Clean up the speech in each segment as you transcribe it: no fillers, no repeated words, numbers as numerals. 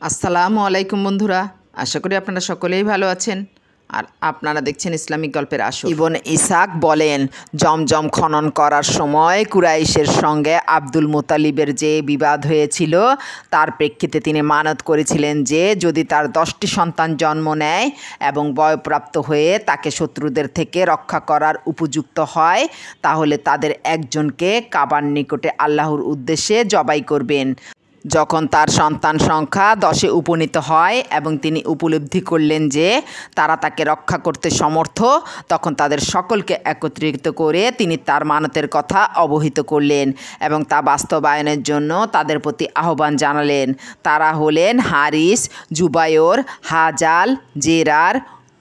আসসালামু আলাইকুম বন্ধুরা, আশা করি আপনারা সকলেই ভালো আছেন। আর আপনারা দেখছেন ইসলামিক গল্পের আসর। ইবনে ইসহাক বলেন, জমজম খনন করার সময় কুরাইশের সঙ্গে আব্দুল মুত্তালিবের যে বিবাদ হয়েছিল তার প্রেক্ষিতে তিনি মানত করেছিলেন যে যদি তার 10টি সন্তান জন্ম নেয় এবং বয়প্রাপ্ত হয়ে তাকে শত্রুদের থেকে রক্ষা করার উপযুক্ত হয় তাহলে তাদের একজনকে কাবার নিকটে আল্লাহর উদ্দেশ্যে জবাই করবেন। যখন তার সন্তান সংখ্যা 10-এ উপনীত হয় এবং তিনি উপলব্ধি করলেন যে তারা তাকে রক্ষা করতে সমর্থ, তখন তাদের সকলকে একত্রিত করে তিনি তার মানতের কথা অবহিত করলেন এবং তা বাস্তবায়নের জন্য তাদের প্রতি আহ্বান জানালেন। তারা হলেন হারিস, জুবায়র, হাজাল, জেরার,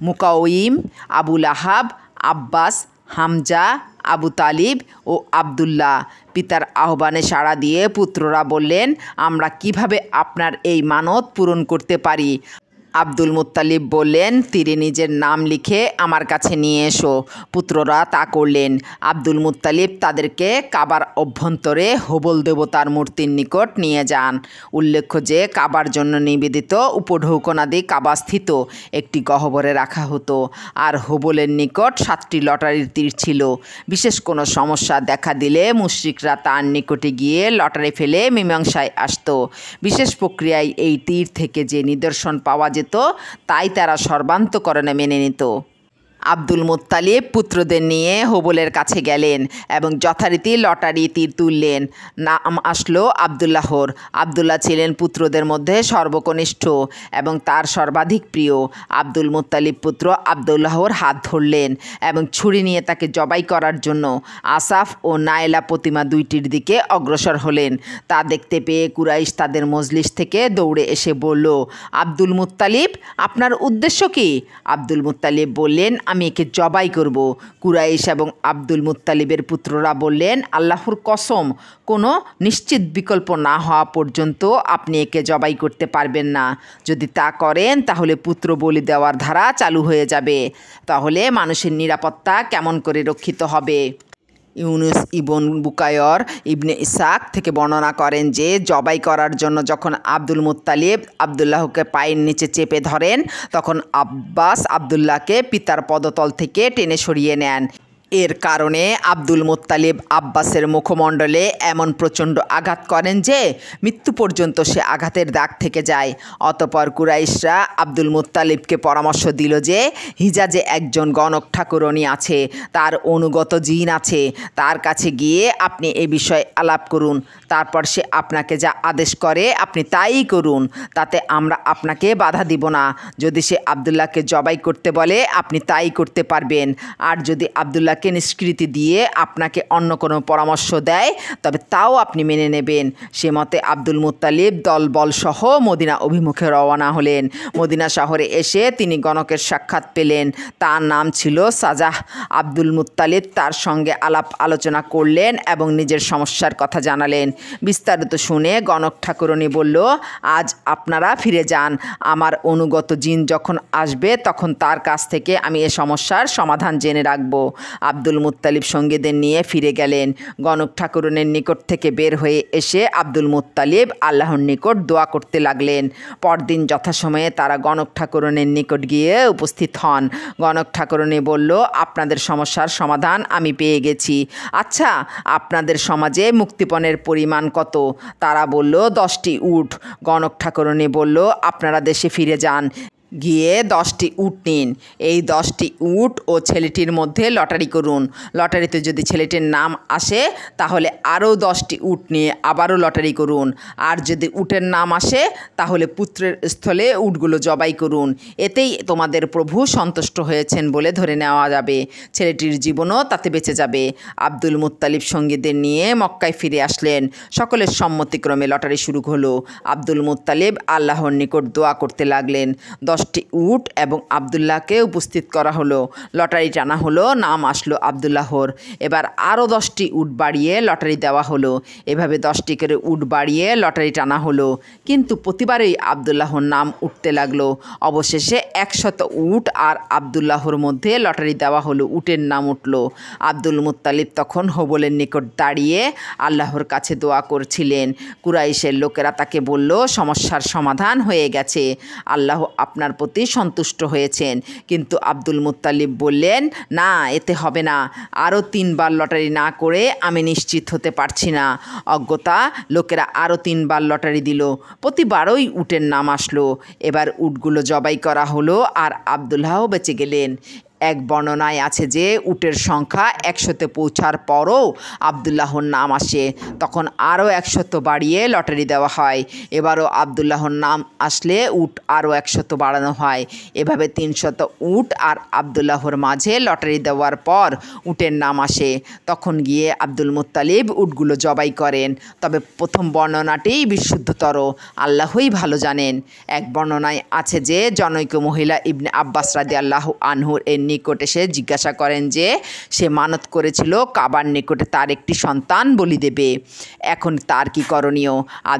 মুকাউইম, আবু লাহাব, আব্বাস, হামজা, আবু তালিব ও আবদুল্লাহ। পিতার আহ্বানে সাড়া দিয়ে পুত্ররা বললেন, আমরা কিভাবে আপনার এই মানত পূরণ করতে পারি? আব্দুল মুত্তালিব বললেন, তীরে নিজের নাম লিখে আমার কাছে নিয়ে এসো। পুত্ররা তা করলেন। আব্দুল মুত্তালিব তাদেরকে কাবার অভ্যন্তরে হুবল দেবতার মূর্তির নিকট নিয়ে যান। উল্লেখ্য যে কাবার জন্য নিবেদিত উপঢৌকনাদি কাবাস্থিত একটি গহ্বরে রাখা হতো, আর হুবলের নিকট 7টি লটারির তীর ছিল। বিশেষ কোনো সমস্যা দেখা দিলে মুশরিকরা তার নিকটে গিয়ে লটারি ফেলে মীমাংসায় আসত। বিশেষ প্রক্রিয়ায় এই তীর থেকে যে নিদর্শন পাওয়া যেত তাই তারা সর্বান্তকরণে মেনে নিত। আব্দুল মুত্তালিব পুত্রদের নিয়ে হুবলের কাছে গেলেন এবং যথারীতি লটারি তীর তুললেন। নাম আসলো আবদুল্লাহর। আবদুল্লাহ ছিলেন পুত্রদের মধ্যে সর্বকনিষ্ঠ এবং তার সর্বাধিক প্রিয়। আব্দুল মুত্তালিব পুত্র আবদুল্লাহর হাত ধরলেন এবং ছুরি নিয়ে তাকে জবাই করার জন্য আসাফ ও নায়লা প্রতিমা দুইটির দিকে অগ্রসর হলেন। তা দেখতে পেয়ে কুরাইশ তাদের মজলিস থেকে দৌড়ে এসে বলল, আব্দুল মুত্তালিব, আপনার উদ্দেশ্য কি? আব্দুল মুত্তালিব বললেন, আমি একে জবাই করব। কুরাইশ এবং আব্দুল মুত্তালিবের পুত্ররা বললেন, আল্লাহর কসম, কোনো নিশ্চিত বিকল্প না হওয়া পর্যন্ত আপনি একে জবাই করতে পারবেন না। যদি তা করেন তাহলে পুত্র বলি দেওয়ার ধারা চালু হয়ে যাবে। তাহলে মানুষের নিরাপত্তা কেমন করে রক্ষিত হবে? ইউনুস ইবন বুকায়র ইবনে ইসহাক থেকে বর্ণনা করেন যে জবাই করার জন্য যখন আব্দুল মুত্তালিব আবদুল্লাহকে পায়ের নিচে চেপে ধরেন তখন আব্বাস আবদুল্লাহকে পিতার পদতল থেকে টেনে সরিয়ে নেন। এর কারণে আব্দুল মুত্তালিব আব্বাসের মুখমণ্ডলে এমন প্রচণ্ড আঘাত করেন যে মৃত্যু পর্যন্ত সে আঘাতের দাগ থেকে যায়। অতপর কুরাইশরা আব্দুল মুত্তালিবকে পরামর্শ দিল যে হিজাজে একজন গণক ঠাকুরনী আছে, তার অনুগত জিন আছে, তার কাছে গিয়ে আপনি এ বিষয়ে আলাপ করুন। তারপর সে আপনাকে যা আদেশ করে আপনি তাই করুন, তাতে আমরা আপনাকে বাধা দিব না। যদি সে আবদুল্লাহকে জবাই করতে বলে আপনি তাই করতে পারবেন, আর যদি আবদুল্লাহ নিষ্কৃতি দিয়ে আপনাকে অন্য কোনো পরামর্শ দেয় তবে তাও আপনি মেনে নেবেন। সে মতে আব্দুল মুত্তালিব দলবল সহ মদিনা অভিমুখে রওনা হলেন। মদিনা শহরে এসে তিনি গণকের সাক্ষাৎ পেলেন। তার নাম ছিল সাজাহ। আব্দুল মুত্তালিব তার সঙ্গে আলাপ আলোচনা করলেন এবং নিজের সমস্যার কথা জানালেন। বিস্তারিত শুনে গণক ঠাকুরনী বলল, আজ আপনারা ফিরে যান। আমার অনুগত জিন যখন আসবে তখন তার কাছ থেকে আমি এ সমস্যার সমাধান জেনে রাখব। আব্দুল মুত্তালিব সঙ্গীদের নিয়ে ফিরে গেলেন। গণক ঠাকুরনের নিকট থেকে বের হয়ে এসে আব্দুল মুত্তালিব আল্লাহর নিকট দোয়া করতে লাগলেন। পরদিন যথাসময়ে তারা গণক ঠাকুরনের নিকট গিয়ে উপস্থিত হন। গণক ঠাকুরনী বলল, আপনাদের সমস্যার সমাধান আমি পেয়ে গেছি। আচ্ছা, আপনাদের সমাজে মুক্তিপণের পরিমাণ কত? তারা বলল, 10টি উট। গণক ঠাকুরনী বলল, আপনারা দেশে ফিরে যান, গিয়ে 10টি উট নিন। এই 10টি উট ও ছেলেটির মধ্যে লটারি করুন। লটারিতে যদি ছেলেটির নাম আসে তাহলে আরও 10টি উট নিয়ে আবারও লটারি করুন, আর যদি উটের নাম আসে তাহলে পুত্রের স্থলে উটগুলো জবাই করুন। এতেই তোমাদের প্রভু সন্তুষ্ট হয়েছেন বলে ধরে নেওয়া যাবে। ছেলেটির জীবনও তাতে বেঁচে যাবে। আব্দুল মুত্তালিব সঙ্গীদের নিয়ে মক্কায় ফিরে আসলেন। সকলের সম্মতিক্রমে লটারি শুরু হলো। আব্দুল মুত্তালিব আল্লাহর নিকট দোয়া করতে লাগলেন। 10 10টি উট এবং আবদুল্লাহকে উপস্থিত করা হলো। লটারি টানা হলো, নাম আসলো আবদুল্লাহর। এবার আরও 10টি উট বাড়িয়ে লটারি দেওয়া হলো। এভাবে 10টি করে উট বাড়িয়ে লটারি টানা হলো, কিন্তু প্রতিবারেই আবদুল্লাহর নাম উঠতে লাগলো। অবশেষে 100 উট আর আবদুল্লাহর মধ্যে লটারি দেওয়া হলো, উটের নাম উঠল। আব্দুল মুত্তালিব তখন হোবলের নিকট দাঁড়িয়ে আল্লাহর কাছে দোয়া করছিলেন। কুরাইশের লোকেরা তাকে বলল, সমস্যার সমাধান হয়ে গেছে, আল্লাহ আপনার প্রতি সন্তুষ্ট হয়েছেন। কিন্তু আব্দুল মুত্তালিব বললেন, না, এতে হবে না, আরও 3 বার লটারি না করে আমি নিশ্চিত হতে পারছি না। অজ্ঞতা লোকেরা আরও 3 বার লটারি দিল, প্রতিবারই উটের নাম আসলো। এবার উটগুলো জবাই করা হলো আর আবদুল্লাহ বেঁচে গেলেন। এক বর্ণনায় আছে যে উটের সংখ্যা 100-তে পৌঁছার পরও আবদুল্লাহর নাম আসে, তখন আরও 100 বাড়িয়ে লটারি দেওয়া হয়। এবারও আবদুল্লাহর নাম আসলে উট আরও 100 বাড়ানো হয়। এভাবে 300 উট আর আবদুল্লাহর মাঝে লটারি দেওয়ার পর উটের নাম আসে। তখন গিয়ে আব্দুল মুত্তালিব উটগুলো জবাই করেন। তবে প্রথম বর্ণনাটিই বিশুদ্ধতর, আল্লাহই ভালো জানেন। এক বর্ণনায় আছে যে জনৈক মহিলা ইবনে আব্বাস রাদিয়াল্লাহু আনহুর নিকট এসে জিজ্ঞাসা করেন যে সে মানত করেছিল কাবার নিকটে তার একটি সন্তান বলি দেবে, এখন তার কি করণীয়?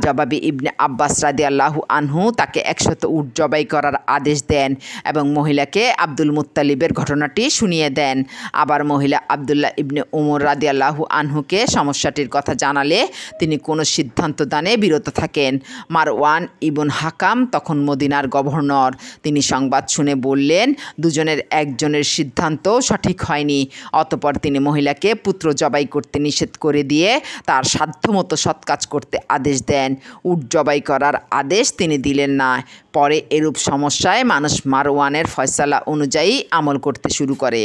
জবাবে ইবনে আব্বাস রাদিয়াল্লাহু আনহু তাকে 100 উট জবাই করার আদেশ দেন এবং মহিলাকে আব্দুল মুত্তালিবের ঘটনাটি শুনিয়ে দেন। আবার মহিলা আবদুল্লাহ ইবনে উমর রাদিয়াল্লাহু আনহুকে সমস্যাটির কথা জানালে তিনি কোনো সিদ্ধান্ত দানে বিরত থাকেন। মারওয়ান ইবন হাকাম তখন মদিনার গভর্নর। তিনি সংবাদ শুনে বললেন, দুজনের একজনের সিদ্ধান্ত সঠিক হয়নি। অতঃপর তিনি মহিলাকে পুত্র জবাই করতে নিষেধ করে দিয়ে তার সাধ্যমতো সৎ কাজ করতে আদেশ দেন। উট জবাই করার আদেশ তিনি দিলেন না। পরে এরূপ সমস্যায় মানুষ মারওয়ানের ফয়সালা অনুযায়ী আমল করতে শুরু করে।